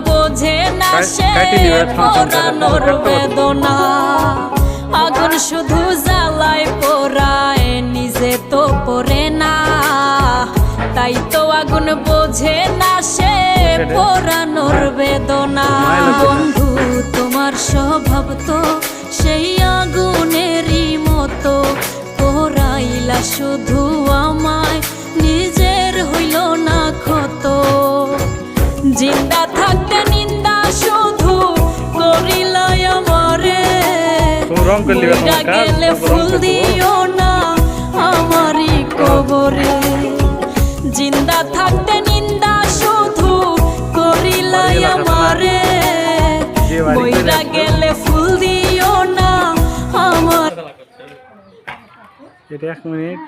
বোঝে না সে পোড়ানোর বেদনা। আগুন শুধু জ্বালায় পোড়ায়, নিজে তো পড়ে না। তাই তো আগুন বোঝে না সে পোড়ানোর বেদনা। বন্ধু তোমার স্বভাব তো সেই আগুনেরই মতো, পোড়াইলা শুধু আমায়, নিজের হইল না ক্ষত। জিন্দা থাকতে নিন্দা শুধু করিলাই আমারে, মইরা গেলে ফুল দিও না আমারই কবরে। জিন্দা থাকতে নিন্দা শুধু করিলাই আমারে, মইরা গেলে ফুল দিও না আমার। এটা 1 মিনিট